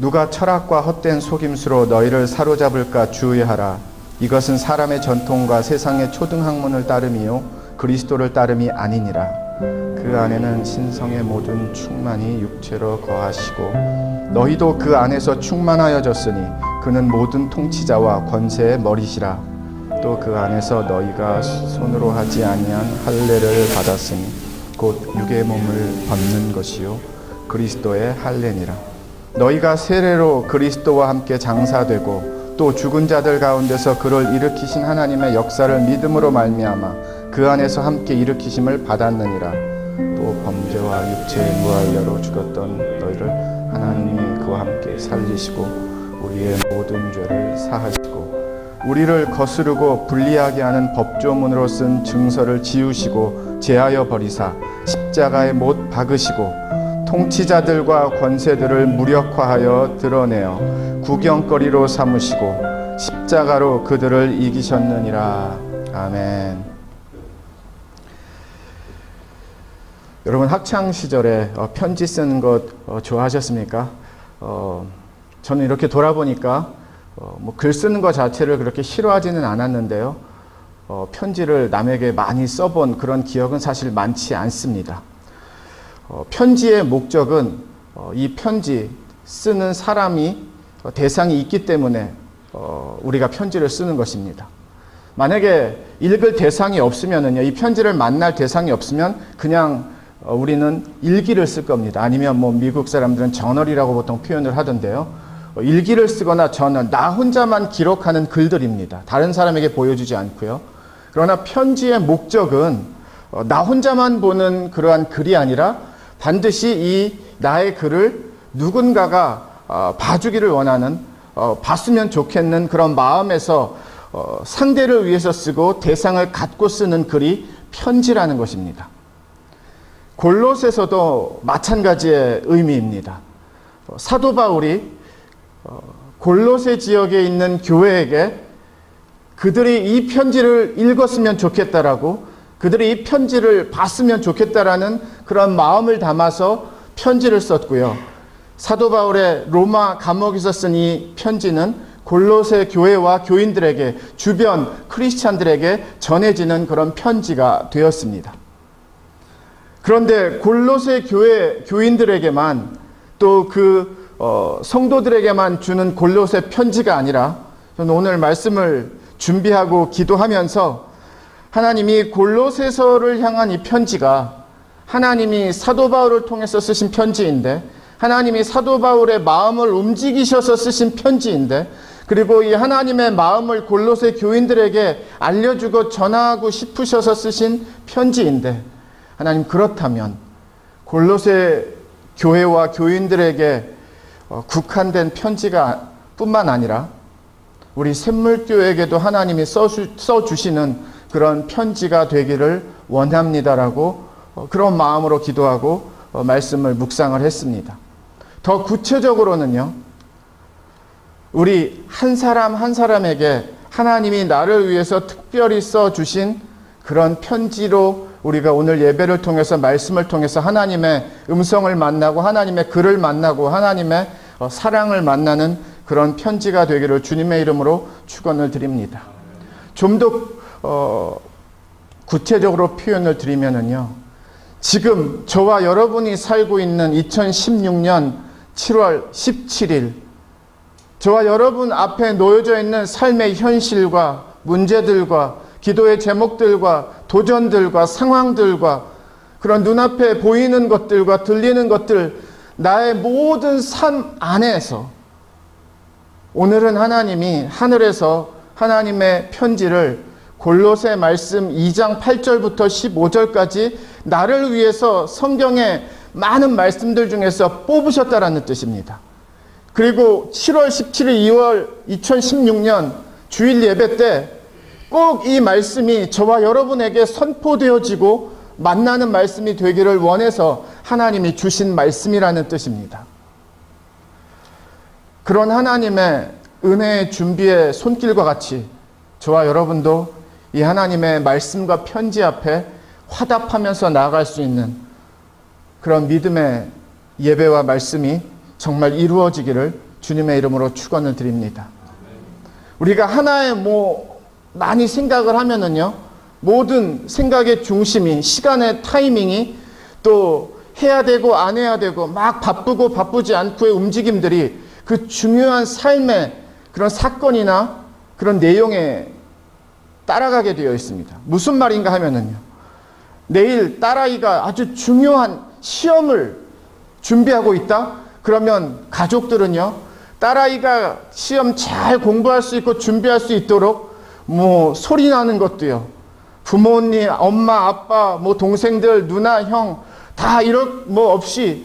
누가 철학과 헛된 속임수로 너희를 사로잡을까 주의하라. 이것은 사람의 전통과 세상의 초등학문을 따름이요 그리스도를 따름이 아니니라. 그 안에는 신성의 모든 충만이 육체로 거하시고 너희도 그 안에서 충만하여졌으니 그는 모든 통치자와 권세의 머리시라. 또 그 안에서 너희가 손으로 하지 아니한 할례를 받았으니 곧 육의 몸을 벗는 것이요 그리스도의 할례니라. 너희가 세례로 그리스도와 함께 장사되고 또 죽은 자들 가운데서 그를 일으키신 하나님의 역사를 믿음으로 말미암아 그 안에서 함께 일으키심을 받았느니라. 또 범죄와 육체의 무할례로 죽었던 너희를 하나님이 그와 함께 살리시고 우리의 모든 죄를 사하시고 우리를 거스르고 불리하게 하는 법조문으로 쓴 증서를 지우시고 제하여 버리사 십자가에 못 박으시고 통치자들과 권세들을 무력화하여 드러내어 구경거리로 삼으시고 십자가로 그들을 이기셨느니라. 아멘. 여러분 학창시절에 편지 쓰는 것 좋아하셨습니까? 저는 이렇게 돌아보니까 글 쓰는 것 자체를 그렇게 싫어하지는 않았는데요. 편지를 남에게 많이 써본 그런 기억은 사실 많지 않습니다. 편지의 목적은 이 편지 쓰는 사람이 대상이 있기 때문에 우리가 편지를 쓰는 것입니다. 만약에 읽을 대상이 없으면은요, 이 편지를 만날 대상이 없으면 그냥 우리는 일기를 쓸 겁니다. 아니면 미국 사람들은 저널이라고 보통 표현을 하던데요. 일기를 쓰거나 저널, 나 혼자만 기록하는 글들입니다. 다른 사람에게 보여주지 않고요. 그러나 편지의 목적은 나 혼자만 보는 그러한 글이 아니라 반드시 이 나의 글을 누군가가 봐주기를 원하는, 봤으면 좋겠는 그런 마음에서 상대를 위해서 쓰고 대상을 갖고 쓰는 글이 편지라는 것입니다. 골로새서도 마찬가지의 의미입니다. 사도 바울이 골로새 지역에 있는 교회에게 그들이 이 편지를 읽었으면 좋겠다라고, 그들이 이 편지를 봤으면 좋겠다라는 그런 마음을 담아서 편지를 썼고요. 사도 바울의 로마 감옥에서 쓴 이 편지는 골로새 교회와 교인들에게, 주변 크리스찬들에게 전해지는 그런 편지가 되었습니다. 그런데 골로새 교회 교인들에게만 또 그 성도들에게만 주는 골로새 편지가 아니라, 저는 오늘 말씀을 준비하고 기도하면서 하나님이 골로새서를 향한 이 편지가 하나님이 사도 바울을 통해서 쓰신 편지인데, 하나님이 사도 바울의 마음을 움직이셔서 쓰신 편지인데, 그리고 이 하나님의 마음을 골로새 교인들에게 알려주고 전하고 싶으셔서 쓰신 편지인데, 하나님 그렇다면 골로새 교회와 교인들에게 국한된 편지가 뿐만 아니라 우리 샘물교회에게도 하나님이 써주시는 그런 편지가 되기를 원합니다라고 그런 마음으로 기도하고 말씀을 묵상을 했습니다. 더 구체적으로는요, 우리 한 사람 한 사람에게 하나님이 나를 위해서 특별히 써주신 그런 편지로 우리가 오늘 예배를 통해서, 말씀을 통해서 하나님의 음성을 만나고 하나님의 글을 만나고 하나님의 사랑을 만나는 그런 편지가 되기를 주님의 이름으로 축원을 드립니다. 좀 더 구체적으로 표현을 드리면은요, 지금 저와 여러분이 살고 있는 2016년 7월 17일 저와 여러분 앞에 놓여져 있는 삶의 현실과 문제들과 기도의 제목들과 도전들과 상황들과 그런 눈앞에 보이는 것들과 들리는 것들, 나의 모든 삶 안에서 오늘은 하나님이 하늘에서 하나님의 편지를 골로새 말씀 2장 8절부터 15절까지 나를 위해서 성경의 많은 말씀들 중에서 뽑으셨다라는 뜻입니다. 그리고 7월 17일 2월 2016년 주일 예배 때 꼭 이 말씀이 저와 여러분에게 선포되어지고 만나는 말씀이 되기를 원해서 하나님이 주신 말씀이라는 뜻입니다. 그런 하나님의 은혜의 준비의 손길과 같이 저와 여러분도 이 하나님의 말씀과 편지 앞에 화답하면서 나아갈 수 있는 그런 믿음의 예배와 말씀이 정말 이루어지기를 주님의 이름으로 축원을 드립니다. 우리가 하나의 많이 생각을 하면은요, 모든 생각의 중심이, 시간의 타이밍이, 또 해야 되고 안 해야 되고 막 바쁘고 바쁘지 않고의 움직임들이 그 중요한 삶의 그런 사건이나 그런 내용에 따라가게 되어 있습니다. 무슨 말인가 하면은요, 내일 딸아이가 아주 중요한 시험을 준비하고 있다? 그러면 가족들은요, 딸아이가 시험 잘 공부할 수 있고 준비할 수 있도록 소리 나는 것도요, 부모님, 엄마, 아빠, 동생들, 누나, 형 다 없이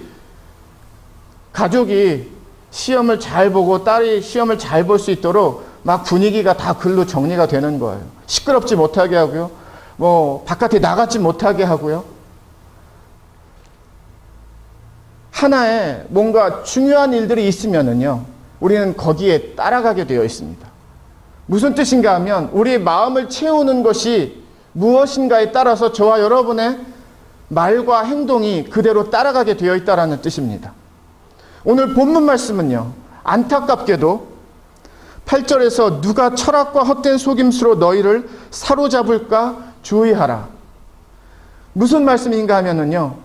가족이 시험을 잘 보고 딸이 시험을 잘 볼 수 있도록 막 분위기가 다 글로 정리가 되는 거예요. 시끄럽지 못하게 하고요, 바깥에 나가지 못하게 하고요. 하나의 뭔가 중요한 일들이 있으면은요, 우리는 거기에 따라가게 되어 있습니다. 무슨 뜻인가 하면, 우리의 마음을 채우는 것이 무엇인가에 따라서 저와 여러분의 말과 행동이 그대로 따라가게 되어 있다는 뜻입니다. 오늘 본문 말씀은요, 안타깝게도 8절에서 누가 철학과 헛된 속임수로 너희를 사로잡을까 주의하라. 무슨 말씀인가 하면은요,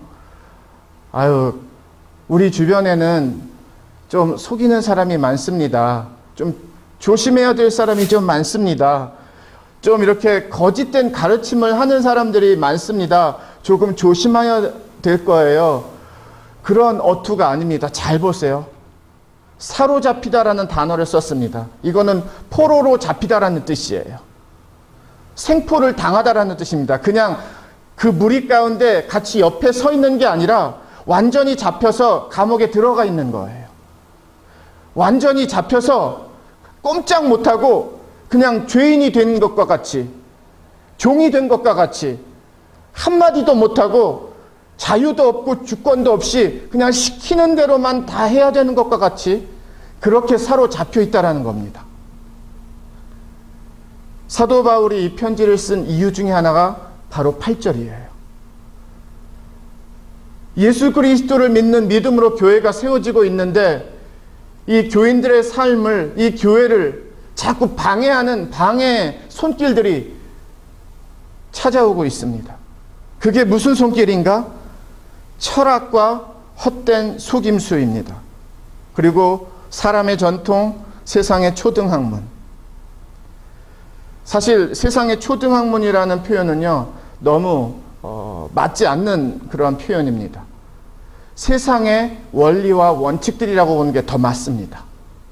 우리 주변에는 좀 속이는 사람이 많습니다. 좀 조심해야 될 사람이 좀 많습니다. 좀 이렇게 거짓된 가르침을 하는 사람들이 많습니다. 조금 조심해야 될 거예요. 그런 어투가 아닙니다. 잘 보세요. 사로잡히다라는 단어를 썼습니다. 이거는 포로로 잡히다라는 뜻이에요. 생포를 당하다라는 뜻입니다. 그냥 그 무리 가운데 같이 옆에 서 있는 게 아니라 완전히 잡혀서 감옥에 들어가 있는 거예요. 완전히 잡혀서 꼼짝 못하고 그냥 죄인이 된 것과 같이, 종이 된 것과 같이 한마디도 못하고 자유도 없고 주권도 없이 그냥 시키는 대로만 다 해야 되는 것과 같이 그렇게 사로잡혀 있다는 겁니다. 사도 바울이 이 편지를 쓴 이유 중에 하나가 바로 8절이에요. 예수 그리스도를 믿는 믿음으로 교회가 세워지고 있는데, 이 교인들의 삶을, 이 교회를 자꾸 방해하는 방해 손길들이 찾아오고 있습니다. 그게 무슨 손길인가? 철학과 헛된 속임수입니다. 그리고 사람의 전통, 세상의 초등학문. 사실 세상의 초등학문이라는 표현은요, 너무 맞지 않는 그런 표현입니다. 세상의 원리와 원칙들이라고 보는 게 더 맞습니다.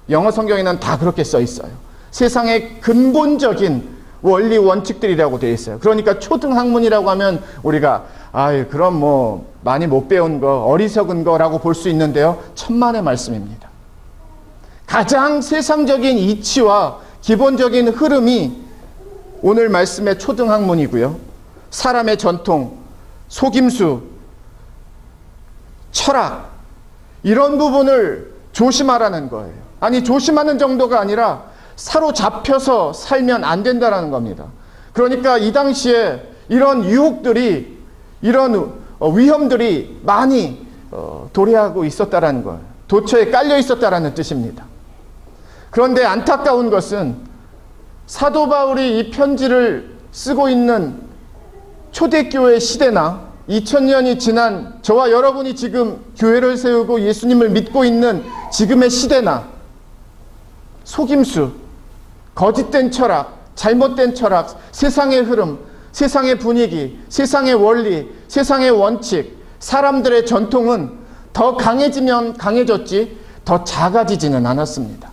영어 성경에는 다 그렇게 써 있어요. 세상의 근본적인 원리 원칙들이라고 되어 있어요. 그러니까 초등학문이라고 하면 우리가 그럼 많이 못 배운 거, 어리석은 거라고 볼 수 있는데요, 천만의 말씀입니다. 가장 세상적인 이치와 기본적인 흐름이 오늘 말씀의 초등학문이고요, 사람의 전통, 속임수, 철학, 이런 부분을 조심하라는 거예요. 아니, 조심하는 정도가 아니라 사로잡혀서 살면 안 된다는 겁니다. 그러니까 이 당시에 이런 유혹들이, 이런 위험들이 많이 도래하고 있었다는 거예요. 도처에 깔려 있었다는 뜻입니다. 그런데 안타까운 것은 사도 바울이 이 편지를 쓰고 있는 초대교회 시대나 2000년이 지난 저와 여러분이 지금 교회를 세우고 예수님을 믿고 있는 지금의 시대나 속임수, 거짓된 철학, 잘못된 철학, 세상의 흐름, 세상의 분위기, 세상의 원리, 세상의 원칙, 사람들의 전통은 더 강해지면 강해졌지 더 작아지지는 않았습니다.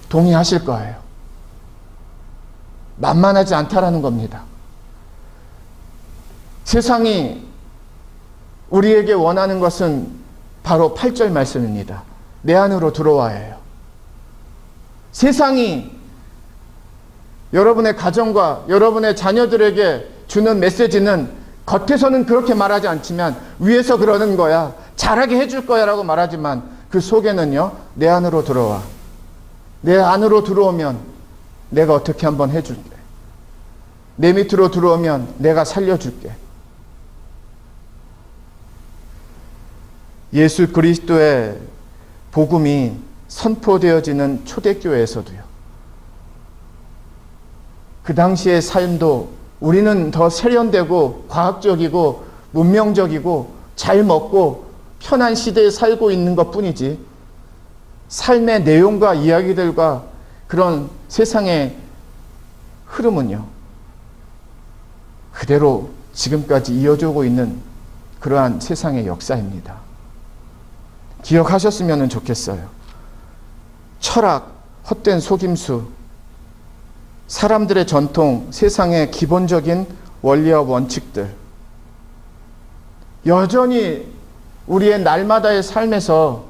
동의하실 거예요. 만만하지 않다라는 겁니다. 세상이 우리에게 원하는 것은 바로 8절 말씀입니다. 내 안으로 들어와예요. 세상이 여러분의 가정과 여러분의 자녀들에게 주는 메시지는 겉에서는 그렇게 말하지 않지만 위에서 그러는 거야, 잘하게 해줄 거야 라고 말하지만 그 속에는요, 내 안으로 들어와. 내 안으로 들어오면 내가 어떻게 한번 해줄게. 내 밑으로 들어오면 내가 살려줄게. 예수 그리스도의 복음이 선포되어지는 초대교회에서도요. 그 당시의 삶도 우리는 더 세련되고 과학적이고 문명적이고 잘 먹고 편한 시대에 살고 있는 것뿐이지 삶의 내용과 이야기들과 그런 세상의 흐름은요, 그대로 지금까지 이어져 오고 있는 그러한 세상의 역사입니다. 기억하셨으면 좋겠어요. 철학, 헛된 속임수, 사람들의 전통, 세상의 기본적인 원리와 원칙들, 여전히 우리의 날마다의 삶에서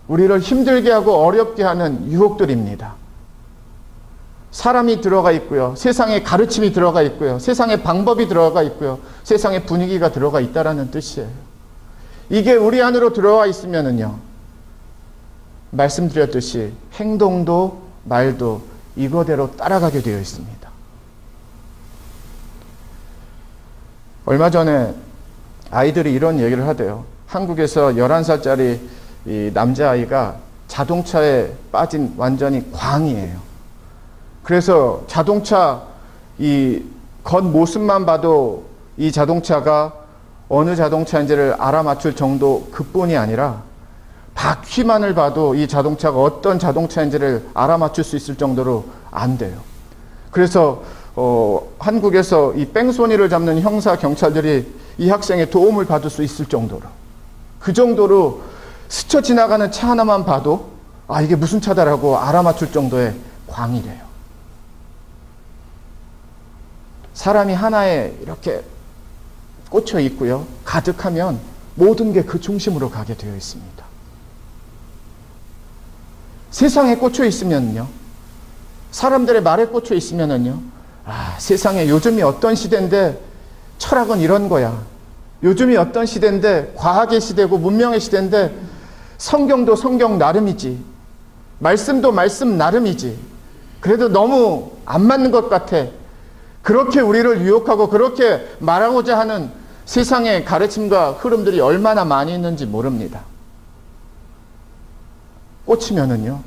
우리를 힘들게 하고 어렵게 하는 유혹들입니다. 사람이 들어가 있고요. 세상의 가르침이 들어가 있고요. 세상의 방법이 들어가 있고요. 세상의 분위기가 들어가 있다라는 뜻이에요. 이게 우리 안으로 들어와 있으면은요, 말씀드렸듯이 행동도 말도 이거대로 따라가게 되어 있습니다. 얼마 전에 아이들이 이런 얘기를 하대요. 한국에서 11살짜리 이 남자아이가 자동차에 빠진 완전히 광이에요. 그래서 자동차 이 겉모습만 봐도 이 자동차가 어느 자동차인지를 알아맞출 정도 그뿐이 아니라 바퀴만을 봐도 이 자동차가 어떤 자동차인지를 알아맞출 수 있을 정도로 안 돼요. 그래서 한국에서 이 뺑소니를 잡는 형사 경찰들이 이 학생의 도움을 받을 수 있을 정도로, 그 정도로 스쳐 지나가는 차 하나만 봐도 아, 이게 무슨 차다라고 알아맞출 정도의 광이래요. 사람이 하나에 이렇게 꽂혀 있고요, 가득하면 모든 게 그 중심으로 가게 되어 있습니다. 세상에 꽂혀 있으면요, 사람들의 말에 꽂혀 있으면요, 아, 세상에 요즘이 어떤 시대인데 철학은 이런 거야. 요즘이 어떤 시대인데 과학의 시대고 문명의 시대인데 성경도 성경 나름이지, 말씀도 말씀 나름이지, 그래도 너무 안 맞는 것 같아. 그렇게 우리를 유혹하고 그렇게 말하고자 하는 세상의 가르침과 흐름들이 얼마나 많이 있는지 모릅니다. 꽂히면은요,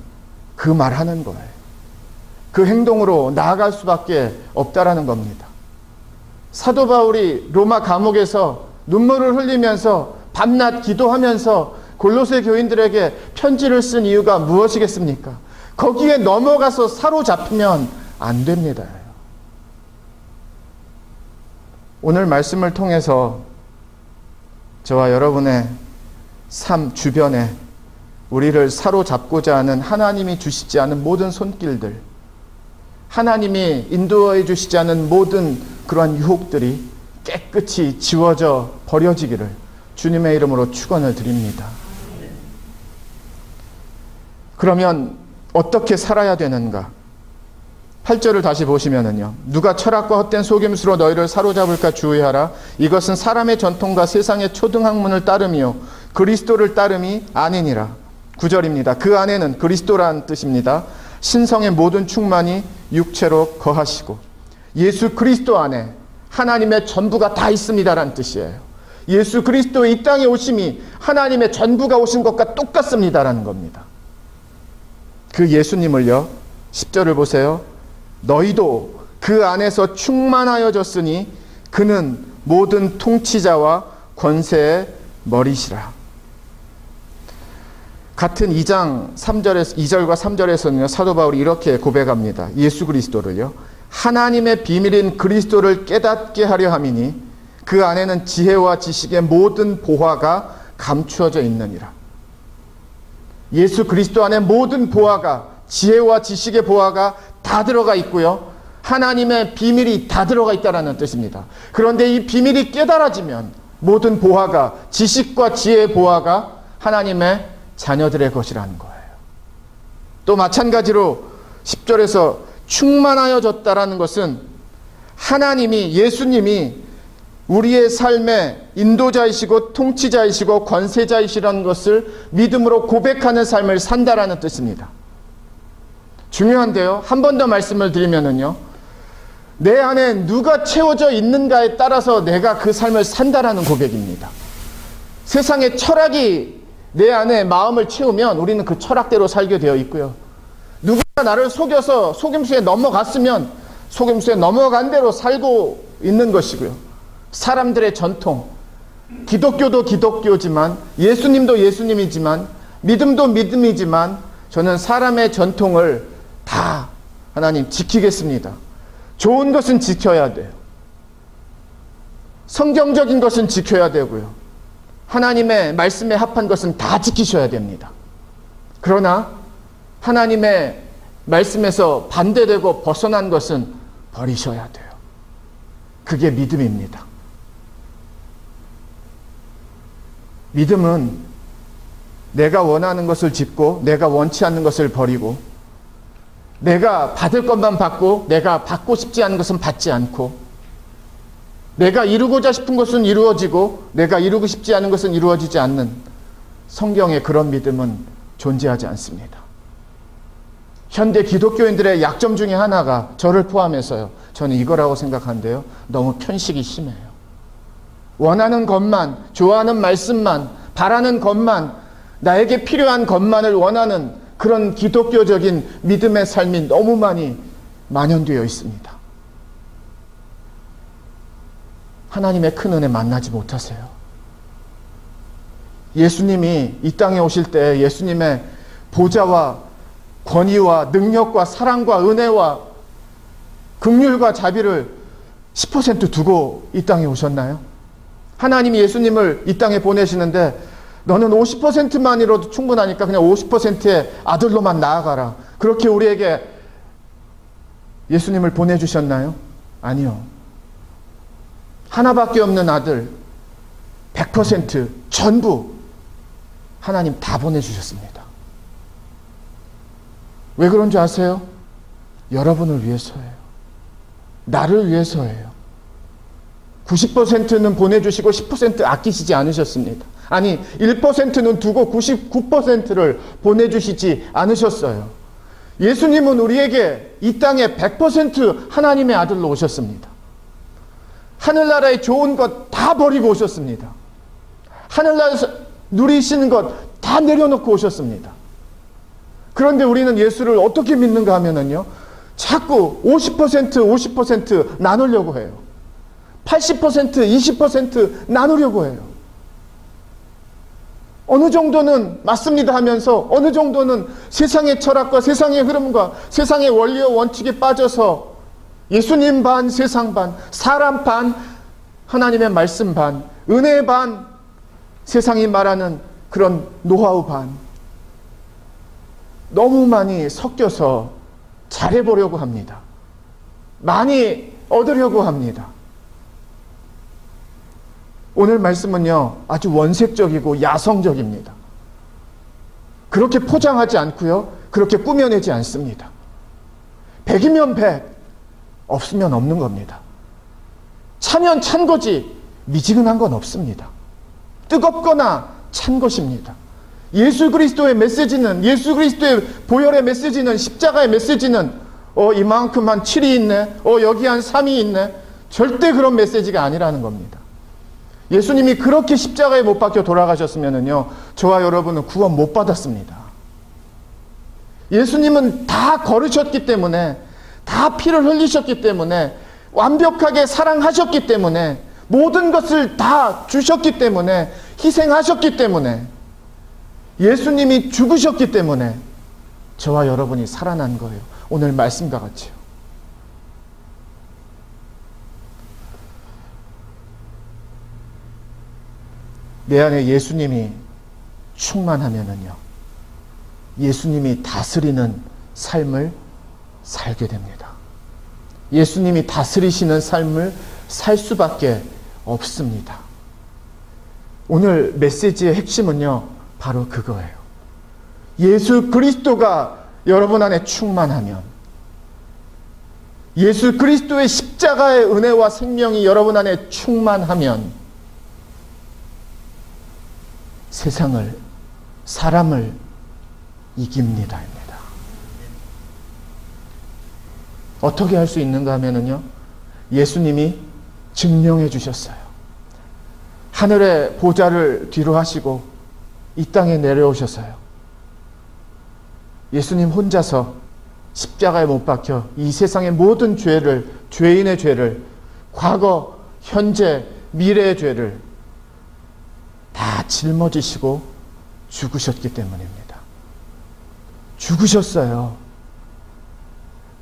그 말하는 거예요. 그 행동으로 나아갈 수밖에 없다라는 겁니다. 사도 바울이 로마 감옥에서 눈물을 흘리면서 밤낮 기도하면서 골로새 교인들에게 편지를 쓴 이유가 무엇이겠습니까? 거기에 넘어가서 사로잡히면 안 됩니다. 오늘 말씀을 통해서 저와 여러분의 삶 주변에 우리를 사로잡고자 하는 하나님이 주시지 않은 모든 손길들, 하나님이 인도해 주시지 않은 모든 그러한 유혹들이 깨끗이 지워져 버려지기를 주님의 이름으로 축원을 드립니다. 그러면 어떻게 살아야 되는가? 8절을 다시 보시면은요, 누가 철학과 헛된 속임수로 너희를 사로잡을까 주의하라. 이것은 사람의 전통과 세상의 초등학문을 따름이요 그리스도를 따름이 아니니라. 9절입니다. 그 안에는 그리스도란 뜻입니다. 신성의 모든 충만이 육체로 거하시고, 예수 그리스도 안에 하나님의 전부가 다 있습니다라는 뜻이에요. 예수 그리스도의 이 땅에 오심이 하나님의 전부가 오신 것과 똑같습니다라는 겁니다. 그 예수님을요, 10절을 보세요. 너희도 그 안에서 충만하여졌으니 그는 모든 통치자와 권세의 머리시라. 같은 2장 2절과 3절에서는요, 사도 바울이 이렇게 고백합니다. 예수 그리스도를요, 하나님의 비밀인 그리스도를 깨닫게 하려 함이니 그 안에는 지혜와 지식의 모든 보화가 감추어져 있느니라. 예수 그리스도 안에 모든 보화가, 지혜와 지식의 보화가 다 들어가 있고요, 하나님의 비밀이 다 들어가 있다는 뜻입니다. 그런데 이 비밀이 깨달아지면 모든 보화가, 지식과 지혜의 보화가 하나님의 자녀들의 것이라는 거예요. 또 마찬가지로 10절에서 충만하여졌다라는 것은 하나님이, 예수님이 우리의 삶의 인도자이시고 통치자이시고 권세자이시라는 것을 믿음으로 고백하는 삶을 산다라는 뜻입니다. 중요한데요, 한 번 더 말씀을 드리면은요, 내 안에 누가 채워져 있는가에 따라서 내가 그 삶을 산다라는 고백입니다. 세상의 철학이 내 안에 마음을 채우면 우리는 그 철학대로 살게 되어 있고요. 누가 나를 속여서 속임수에 넘어갔으면 속임수에 넘어간 대로 살고 있는 것이고요. 사람들의 전통, 기독교도 기독교지만 예수님도 예수님이지만 믿음도 믿음이지만 저는 사람의 전통을 다 하나님 지키겠습니다. 좋은 것은 지켜야 돼요. 성경적인 것은 지켜야 되고요. 하나님의 말씀에 합한 것은 다 지키셔야 됩니다. 그러나 하나님의 말씀에서 반대되고 벗어난 것은 버리셔야 돼요. 그게 믿음입니다. 믿음은 내가 원하는 것을 짓고 내가 원치 않는 것을 버리고 내가 받을 것만 받고 내가 받고 싶지 않은 것은 받지 않고 내가 이루고자 싶은 것은 이루어지고 내가 이루고 싶지 않은 것은 이루어지지 않는 성경의 그런 믿음은 존재하지 않습니다. 현대 기독교인들의 약점 중에 하나가 저를 포함해서요. 저는 이거라고 생각하는데요. 너무 편식이 심해요. 원하는 것만, 좋아하는 말씀만, 바라는 것만, 나에게 필요한 것만을 원하는 그런 기독교적인 믿음의 삶이 너무 많이 만연되어 있습니다. 하나님의 큰 은혜 만나지 못하세요. 예수님이 이 땅에 오실 때 예수님의 보좌와 권위와 능력과 사랑과 은혜와 긍휼과 자비를 10% 두고 이 땅에 오셨나요? 하나님이 예수님을 이 땅에 보내시는데 너는 50%만이라도 충분하니까 그냥 50%의 아들로만 나아가라. 그렇게 우리에게 예수님을 보내주셨나요? 아니요. 하나밖에 없는 아들 100% 전부 하나님 다 보내주셨습니다. 왜 그런 줄 아세요? 여러분을 위해서예요. 나를 위해서예요. 90%는 보내주시고 10% 아끼시지 않으셨습니다. 아니 1%는 두고 99%를 보내주시지 않으셨어요. 예수님은 우리에게 이 땅에 100% 하나님의 아들로 오셨습니다. 하늘나라의 좋은 것 다 버리고 오셨습니다. 하늘나라에서 누리시는 것 다 내려놓고 오셨습니다. 그런데 우리는 예수를 어떻게 믿는가 하면은요, 자꾸 50% 나누려고 해요. 80% 20% 나누려고 해요. 어느 정도는 맞습니다 하면서 어느 정도는 세상의 철학과 세상의 흐름과 세상의 원리와 원칙에 빠져서 예수님 반, 세상 반, 사람 반, 하나님의 말씀 반, 은혜 반, 세상이 말하는 그런 노하우 반, 너무 많이 섞여서 잘해보려고 합니다. 많이 얻으려고 합니다. 오늘 말씀은요, 아주 원색적이고 야성적입니다. 그렇게 포장하지 않고요, 그렇게 꾸며내지 않습니다. 100이면 100, 없으면 없는 겁니다. 차면 찬 거지 미지근한 건 없습니다. 뜨겁거나 찬 것입니다. 예수 그리스도의 메시지는, 예수 그리스도의 보혈의 메시지는, 십자가의 메시지는 이만큼 한 7이 있네, 여기 한 3이 있네, 절대 그런 메시지가 아니라는 겁니다. 예수님이 그렇게 십자가에 못 박혀 돌아가셨으면은요, 저와 여러분은 구원 못 받았습니다. 예수님은 다 걸으셨기 때문에, 다 피를 흘리셨기 때문에, 완벽하게 사랑하셨기 때문에, 모든 것을 다 주셨기 때문에, 희생하셨기 때문에, 예수님이 죽으셨기 때문에 저와 여러분이 살아난 거예요. 오늘 말씀과 같이요. 내 안에 예수님이 충만하면은요, 예수님이 다스리는 삶을 살게 됩니다. 예수님이 다스리시는 삶을 살 수밖에 없습니다. 오늘 메시지의 핵심은요, 바로 그거예요. 예수 그리스도가 여러분 안에 충만하면, 예수 그리스도의 십자가의 은혜와 생명이 여러분 안에 충만하면 세상을, 사람을 이깁니다. 어떻게 할 수 있는가 하면은요, 예수님이 증명해 주셨어요. 하늘의 보좌를 뒤로 하시고 이 땅에 내려오셔서요. 예수님 혼자서 십자가에 못 박혀 이 세상의 모든 죄를, 죄인의 죄를, 과거, 현재, 미래의 죄를 다 짊어지시고 죽으셨기 때문입니다. 죽으셨어요.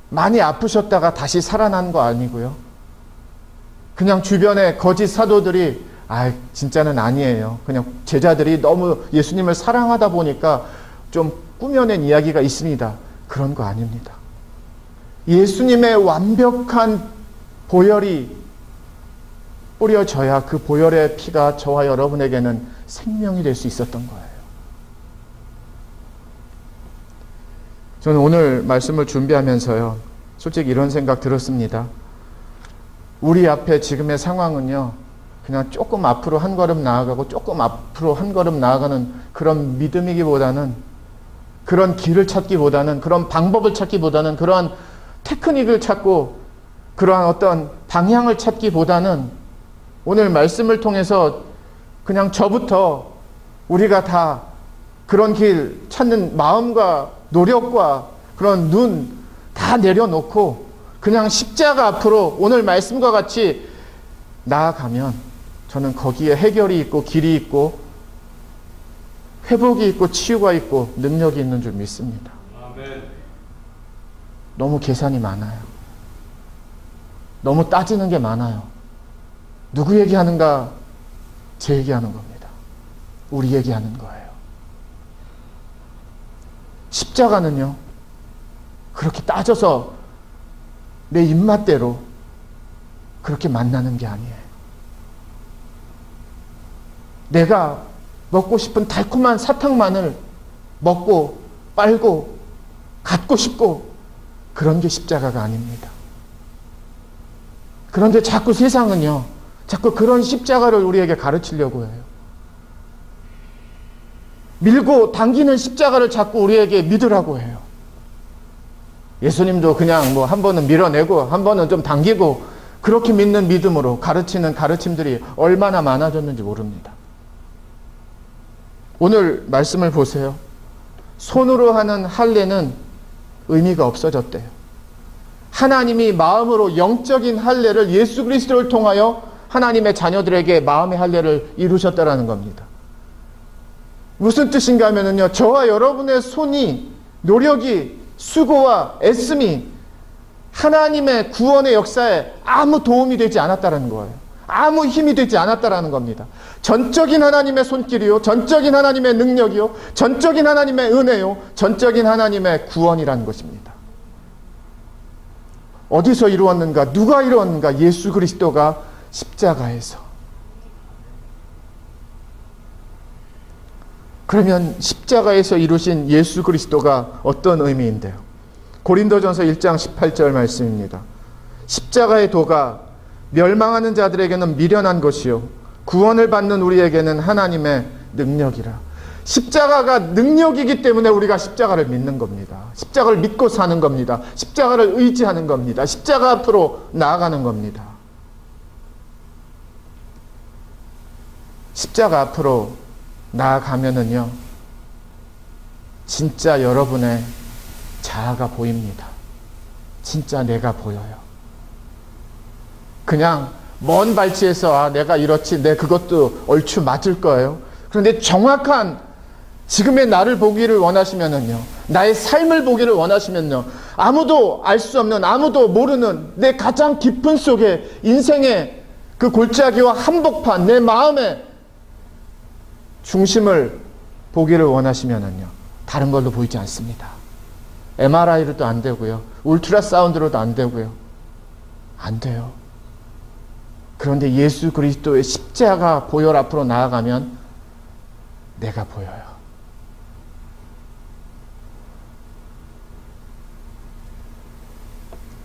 많이 아프셨다가 다시 살아난 거 아니고요. 그냥 주변에 거짓 사도들이 진짜는 아니에요. 그냥 제자들이 너무 예수님을 사랑하다 보니까 좀 꾸며낸 이야기가 있습니다. 그런 거 아닙니다. 예수님의 완벽한 보혈이 뿌려져야 그 보혈의 피가 저와 여러분에게는 생명이 될 수 있었던 거예요. 저는 오늘 말씀을 준비하면서요, 솔직히 이런 생각 들었습니다. 우리 앞에 지금의 상황은요, 그냥 조금 앞으로 한 걸음 나아가고 조금 앞으로 한 걸음 나아가는 그런 믿음이기보다는, 그런 길을 찾기보다는, 그런 방법을 찾기보다는, 그러한 테크닉을 찾고 그러한 어떤 방향을 찾기보다는 오늘 말씀을 통해서 그냥 저부터 우리가 다 그런 길 찾는 마음과 노력과 그런 눈 다 내려놓고 그냥 십자가 앞으로 오늘 말씀과 같이 나아가면 저는 거기에 해결이 있고 길이 있고 회복이 있고 치유가 있고 능력이 있는 줄 믿습니다. 아멘. 너무 계산이 많아요. 너무 따지는 게 많아요. 누구 얘기하는가? 제 얘기하는 겁니다. 우리 얘기하는 거예요. 십자가는요, 그렇게 따져서 내 입맛대로 그렇게 만나는 게 아니에요. 내가 먹고 싶은 달콤한 사탕만을 먹고 빨고 갖고 싶고 그런 게 십자가가 아닙니다. 그런데 자꾸 세상은요, 자꾸 그런 십자가를 우리에게 가르치려고 해요. 밀고 당기는 십자가를 자꾸 우리에게 믿으라고 해요. 예수님도 그냥 뭐 한 번은 밀어내고 한 번은 좀 당기고 그렇게 믿는 믿음으로 가르치는 가르침들이 얼마나 많아졌는지 모릅니다. 오늘 말씀을 보세요. 손으로 하는 할례는 의미가 없어졌대요. 하나님이 마음으로 영적인 할례를 예수 그리스도를 통하여 하나님의 자녀들에게 마음의 할례를 이루셨다라는 겁니다. 무슨 뜻인가 하면요, 저와 여러분의 손이, 노력이, 수고와 애씀이 하나님의 구원의 역사에 아무 도움이 되지 않았다는 거예요. 아무 힘이 되지 않았다라는 겁니다. 전적인 하나님의 손길이요, 전적인 하나님의 능력이요, 전적인 하나님의 은혜요, 전적인 하나님의 구원이라는 것입니다. 어디서 이루었는가? 누가 이루었는가? 예수 그리스도가 십자가에서. 그러면 십자가에서 이루신 예수 그리스도가 어떤 의미인데요? 고린도전서 1장 18절 말씀입니다. 십자가의 도가 멸망하는 자들에게는 미련한 것이요 구원을 받는 우리에게는 하나님의 능력이라. 십자가가 능력이기 때문에 우리가 십자가를 믿는 겁니다. 십자가를 믿고 사는 겁니다. 십자가를 의지하는 겁니다. 십자가 앞으로 나아가는 겁니다. 십자가 앞으로 나아가면은요, 진짜 여러분의 자아가 보입니다. 진짜 내가 보여요. 그냥 먼 발치에서 내가 이렇지, 내 그것도 얼추 맞을 거예요. 그런데 정확한 지금의 나를 보기를 원하시면은요, 나의 삶을 보기를 원하시면요, 아무도 알 수 없는, 아무도 모르는 내 가장 깊은 속에 인생의 그 골짜기와 한복판, 내 마음의 중심을 보기를 원하시면은요, 다른 걸로 보이지 않습니다. MRI로도 안 되고요, 울트라사운드로도 안 되고요, 안 돼요. 그런데 예수 그리스도의 십자가 보혈 앞으로 나아가면 내가 보여요.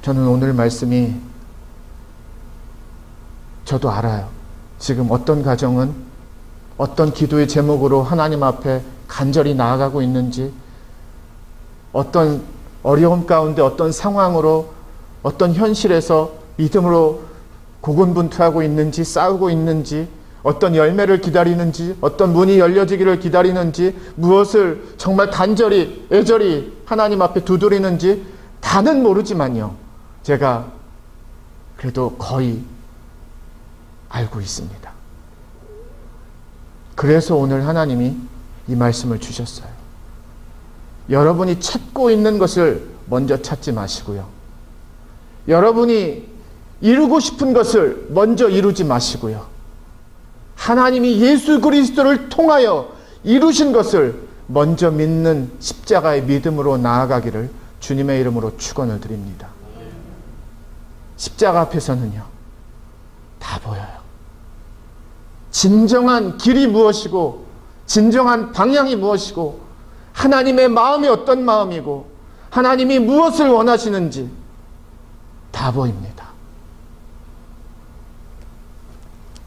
저는 오늘 말씀이, 저도 알아요. 지금 어떤 가정은 어떤 기도의 제목으로 하나님 앞에 간절히 나아가고 있는지, 어떤 어려움 가운데 어떤 상황으로, 어떤 현실에서 믿음으로 고군분투하고 있는지, 싸우고 있는지, 어떤 열매를 기다리는지, 어떤 문이 열려지기를 기다리는지, 무엇을 정말 간절히 애절히 하나님 앞에 두드리는지 다는 모르지만요, 제가 그래도 거의 알고 있습니다. 그래서 오늘 하나님이 이 말씀을 주셨어요. 여러분이 찾고 있는 것을 먼저 찾지 마시고요, 여러분이 이루고 싶은 것을 먼저 이루지 마시고요, 하나님이 예수 그리스도를 통하여 이루신 것을 먼저 믿는 십자가의 믿음으로 나아가기를 주님의 이름으로 축원을 드립니다. 십자가 앞에서는요, 다 보여요. 진정한 길이 무엇이고, 진정한 방향이 무엇이고, 하나님의 마음이 어떤 마음이고, 하나님이 무엇을 원하시는지 다 보입니다.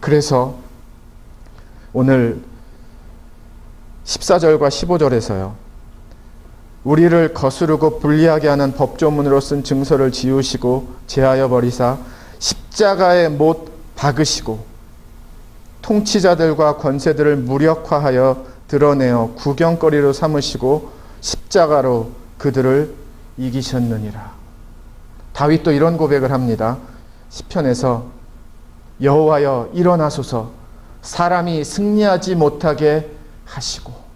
그래서 오늘 14절과 15절에서요, 우리를 거스르고 불리하게 하는 법조문으로 쓴 증서를 지우시고 제하여 버리사 십자가에 못 박으시고 통치자들과 권세들을 무력화하여 드러내어 구경거리로 삼으시고 십자가로 그들을 이기셨느니라. 다윗도 이런 고백을 합니다. 시편에서 여호와여 일어나소서, 사람이 승리하지 못하게 하시고.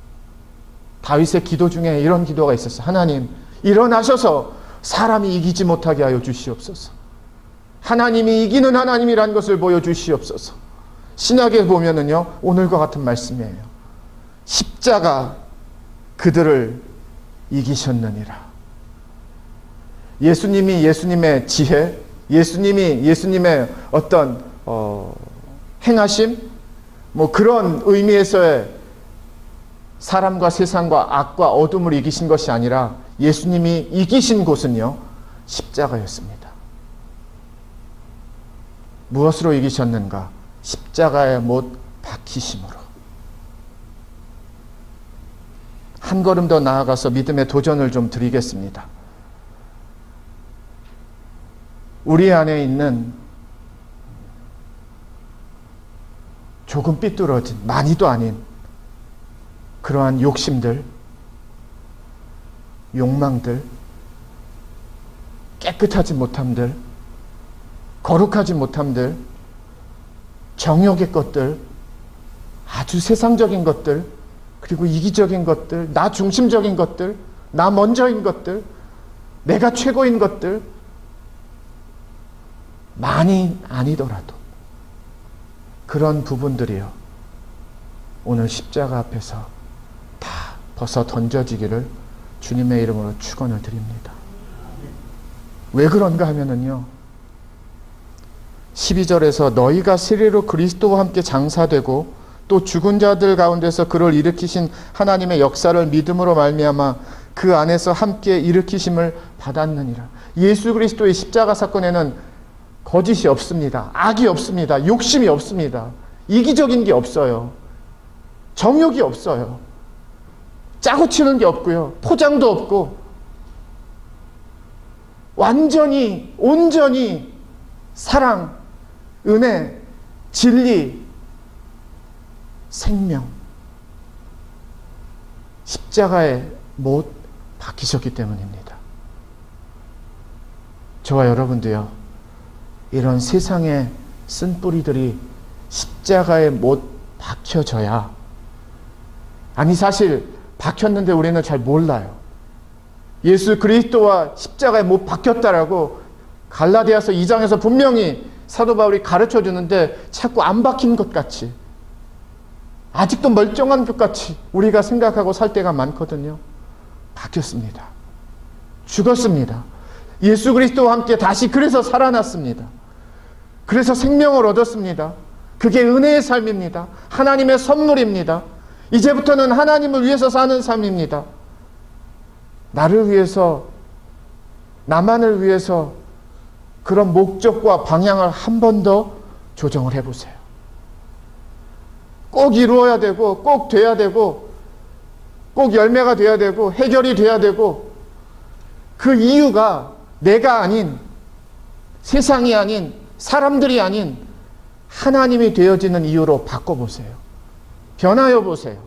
다윗의 기도 중에 이런 기도가 있었어요. 하나님 일어나셔서 사람이 이기지 못하게 하여 주시옵소서. 하나님이 이기는 하나님이란 것을 보여주시옵소서. 신약에 보면은요, 오늘과 같은 말씀이에요. 십자가 그들을 이기셨느니라. 예수님이 예수님의 지혜, 예수님이 예수님의 어떤 행하심, 뭐 그런 의미에서의 사람과 세상과 악과 어둠을 이기신 것이 아니라 예수님이 이기신 곳은요, 십자가였습니다. 무엇으로 이기셨는가? 십자가에 못 박히심으로. 한 걸음 더 나아가서 믿음의 도전을 좀 드리겠습니다. 우리 안에 있는 조금 삐뚤어진, 많이도 아닌 그러한 욕심들, 욕망들, 깨끗하지 못함들, 거룩하지 못함들, 정욕의 것들, 아주 세상적인 것들, 그리고 이기적인 것들, 나 중심적인 것들, 나 먼저인 것들, 내가 최고인 것들, 많이 아니더라도 그런 부분들이요, 오늘 십자가 앞에서 다 벗어 던져지기를 주님의 이름으로 축원을 드립니다. 왜 그런가 하면은요, 12절에서 너희가 세례로 그리스도와 함께 장사되고 또 죽은 자들 가운데서 그를 일으키신 하나님의 역사를 믿음으로 말미암아 그 안에서 함께 일으키심을 받았느니라. 예수 그리스도의 십자가 사건에는 거짓이 없습니다. 악이 없습니다. 욕심이 없습니다. 이기적인 게 없어요. 정욕이 없어요. 짜고 치는 게 없고요. 포장도 없고, 완전히 온전히 사랑, 은혜, 진리, 생명, 십자가에 못 박히셨기 때문입니다. 저와 여러분도요, 이런 세상의 쓴뿌리들이 십자가에 못 박혀져야, 아니 사실 박혔는데 우리는 잘 몰라요. 예수 그리스도와 십자가에 못 박혔다라고 갈라디아서 2장에서 분명히 사도 바울이 가르쳐 주는데 자꾸 안 박힌 것 같이, 아직도 멀쩡한 것 같이 우리가 생각하고 살 때가 많거든요. 박혔습니다. 죽었습니다. 예수 그리스도와 함께 다시 그래서 살아났습니다. 그래서 생명을 얻었습니다. 그게 은혜의 삶입니다. 하나님의 선물입니다. 이제부터는 하나님을 위해서 사는 삶입니다. 나를 위해서, 나만을 위해서 그런 목적과 방향을 한 번 더 조정을 해보세요. 꼭 이루어야 되고, 꼭 돼야 되고, 꼭 열매가 돼야 되고, 해결이 돼야 되고, 그 이유가 내가 아닌, 세상이 아닌, 사람들이 아닌 하나님이 되어지는 이유로 바꿔보세요. 변하여 보세요.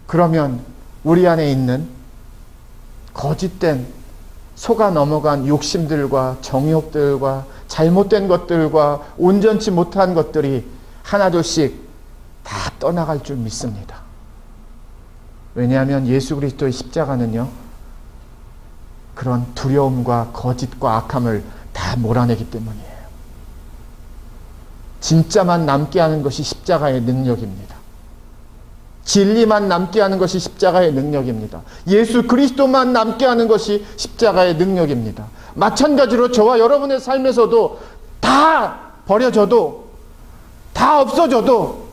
그러면 우리 안에 있는 거짓된 속아 넘어간 욕심들과 정욕들과 잘못된 것들과 온전치 못한 것들이 하나둘씩 다 떠나갈 줄 믿습니다. 왜냐하면 예수 그리스도의 십자가는요, 그런 두려움과 거짓과 악함을 다 몰아내기 때문이에요. 진짜만 남게 하는 것이 십자가의 능력입니다. 진리만 남게 하는 것이 십자가의 능력입니다. 예수 그리스도만 남게 하는 것이 십자가의 능력입니다. 마찬가지로 저와 여러분의 삶에서도 다 버려져도, 다 없어져도,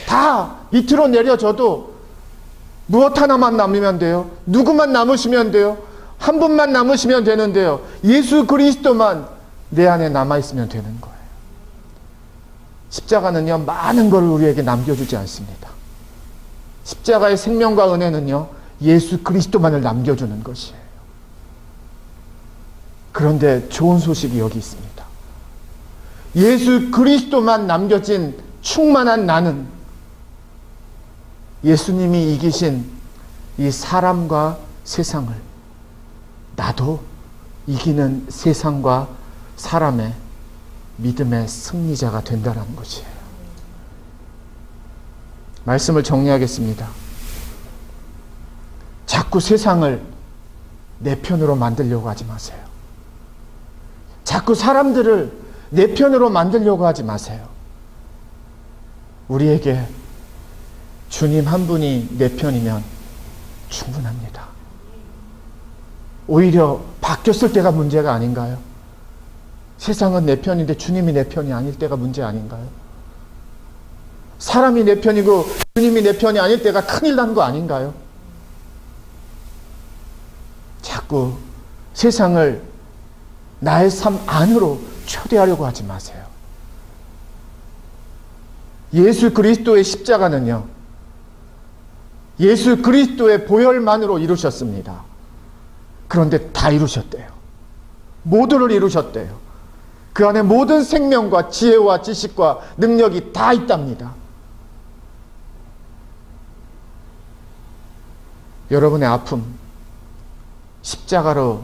다 밑으로 내려져도 무엇 하나만 남으면 돼요. 누구만 남으시면 돼요. 한 분만 남으시면 되는데요. 예수 그리스도만 내 안에 남아있으면 되는 거예요. 십자가는요, 많은 걸 우리에게 남겨주지 않습니다. 십자가의 생명과 은혜는요, 예수 그리스도만을 남겨주는 것이에요. 그런데 좋은 소식이 여기 있습니다. 예수 그리스도만 남겨진 충만한 나는 예수님이 이기신 이 사람과 세상을 나도 이기는 세상과 사람의 믿음의 승리자가 된다는 것이에요. 말씀을 정리하겠습니다. 자꾸 세상을 내 편으로 만들려고 하지 마세요. 자꾸 사람들을 내 편으로 만들려고 하지 마세요. 우리에게 주님 한 분이 내 편이면 충분합니다. 오히려 바뀌었을 때가 문제가 아닌가요? 세상은 내 편인데 주님이 내 편이 아닐 때가 문제 아닌가요? 사람이 내 편이고 주님이 내 편이 아닐 때가 큰일 난 거 아닌가요? 자꾸 세상을 나의 삶 안으로 초대하려고 하지 마세요. 예수 그리스도의 십자가는요, 예수 그리스도의 보혈만으로 이루셨습니다. 그런데 다 이루셨대요. 모두를 이루셨대요. 그 안에 모든 생명과 지혜와 지식과 능력이 다 있답니다. 여러분의 아픔, 십자가로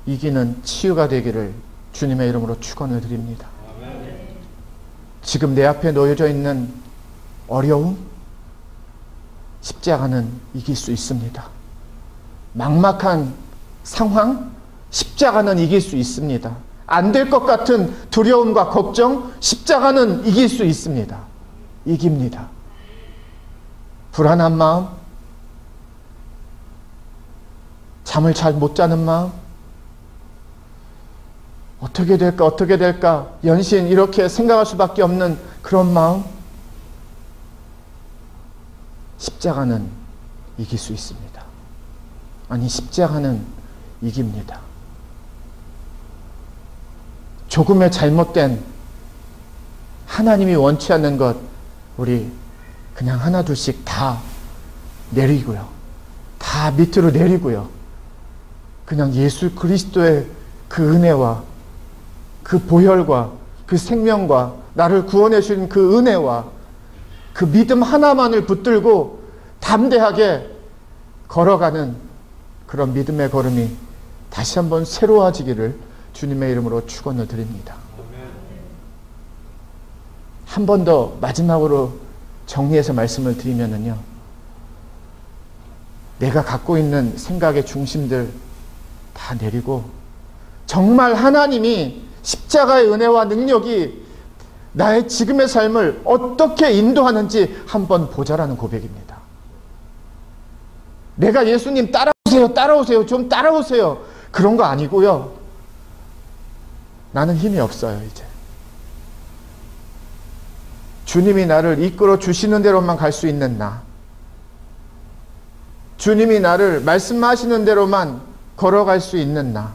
이기는 치유가 되기를 주님의 이름으로 축원을 드립니다. 지금 내 앞에 놓여져 있는 어려움, 십자가는 이길 수 있습니다. 막막한 상황, 십자가는 이길 수 있습니다. 안 될 것 같은 두려움과 걱정, 십자가는 이길 수 있습니다. 이깁니다. 불안한 마음, 잠을 잘 못 자는 마음, 어떻게 될까 연신 이렇게 생각할 수밖에 없는 그런 마음, 십자가는 이길 수 있습니다. 아니, 십자가는 이깁니다. 조금의 잘못된, 하나님이 원치 않는 것 우리 그냥 하나 둘씩 다 내리고요, 다 밑으로 내리고요, 그냥 예수 그리스도의 그 은혜와 그 보혈과 그 생명과 나를 구원해 주신 그 은혜와 그 믿음 하나만을 붙들고 담대하게 걸어가는 그런 믿음의 걸음이 다시 한번 새로워지기를 주님의 이름으로 축원을 드립니다. 한 번 더 마지막으로 정리해서 말씀을 드리면은요, 내가 갖고 있는 생각의 중심들 다 내리고 정말 하나님이 십자가의 은혜와 능력이 나의 지금의 삶을 어떻게 인도하는지 한번 보자라는 고백입니다. 내가 예수님 따라오세요, 좀 따라오세요, 그런 거 아니고요. 나는 힘이 없어요. 이제 주님이 나를 이끌어 주시는 대로만 갈 수 있는 나, 주님이 나를 말씀하시는 대로만 걸어갈 수 있는 나,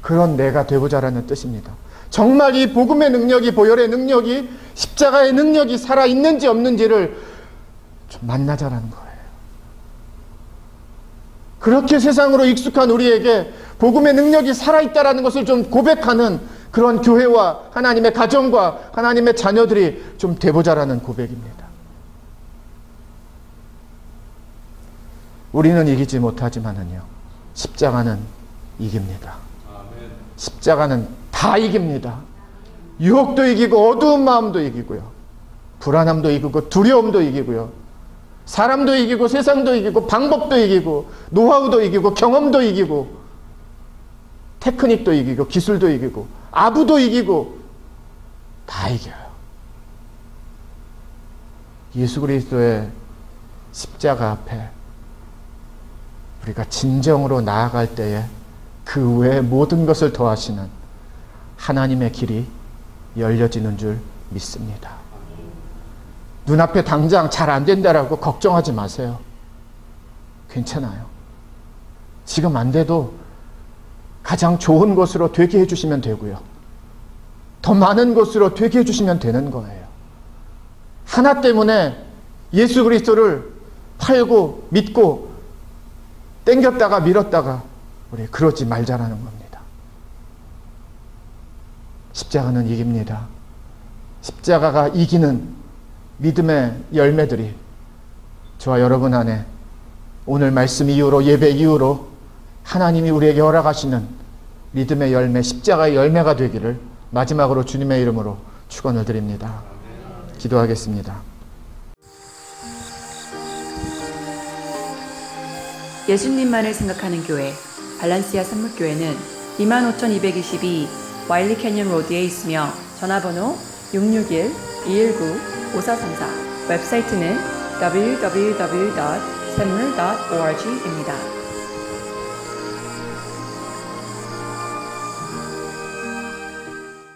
그런 내가 되고자라는 뜻입니다. 정말 이 복음의 능력이, 보혈의 능력이, 십자가의 능력이 살아있는지 없는지를 좀 만나자라는 거예요. 그렇게 세상으로 익숙한 우리에게 복음의 능력이 살아있다라는 것을 좀 고백하는 그런 교회와 하나님의 가정과 하나님의 자녀들이 좀 돼보자라는 고백입니다. 우리는 이기지 못하지만은요, 십자가는 이깁니다. 십자가는 다 이깁니다. 유혹도 이기고 어두운 마음도 이기고요. 불안함도 이기고 두려움도 이기고요. 사람도 이기고 세상도 이기고 방법도 이기고 노하우도 이기고 경험도 이기고 테크닉도 이기고 기술도 이기고 아부도 이기고 다 이겨요. 예수 그리스도의 십자가 앞에 우리가 진정으로 나아갈 때에 그 외의 모든 것을 더하시는 하나님의 길이 열려지는 줄 믿습니다. 눈앞에 당장 잘 안 된다라고 걱정하지 마세요. 괜찮아요. 지금 안 돼도 가장 좋은 것으로 되게 해주시면 되고요. 더 많은 것으로 되게 해주시면 되는 거예요. 하나 때문에 예수 그리스도를 팔고 믿고 땡겼다가 밀었다가 우리 그러지 말자라는 겁니다. 십자가는 이깁니다. 십자가가 이기는 믿음의 열매들이 저와 여러분 안에 오늘 말씀 이후로 예배 이후로 하나님이 우리에게 허락하시는 믿음의 열매, 십자가의 열매가 되기를 마지막으로 주님의 이름으로 축원을 드립니다. 기도하겠습니다. 예수님만을 생각하는 교회 발란시아 산목교회는 25,222 와일리 캐년 로드에 있으며 전화번호 661-219-5434 웹사이트는 www.샘물.org입니다.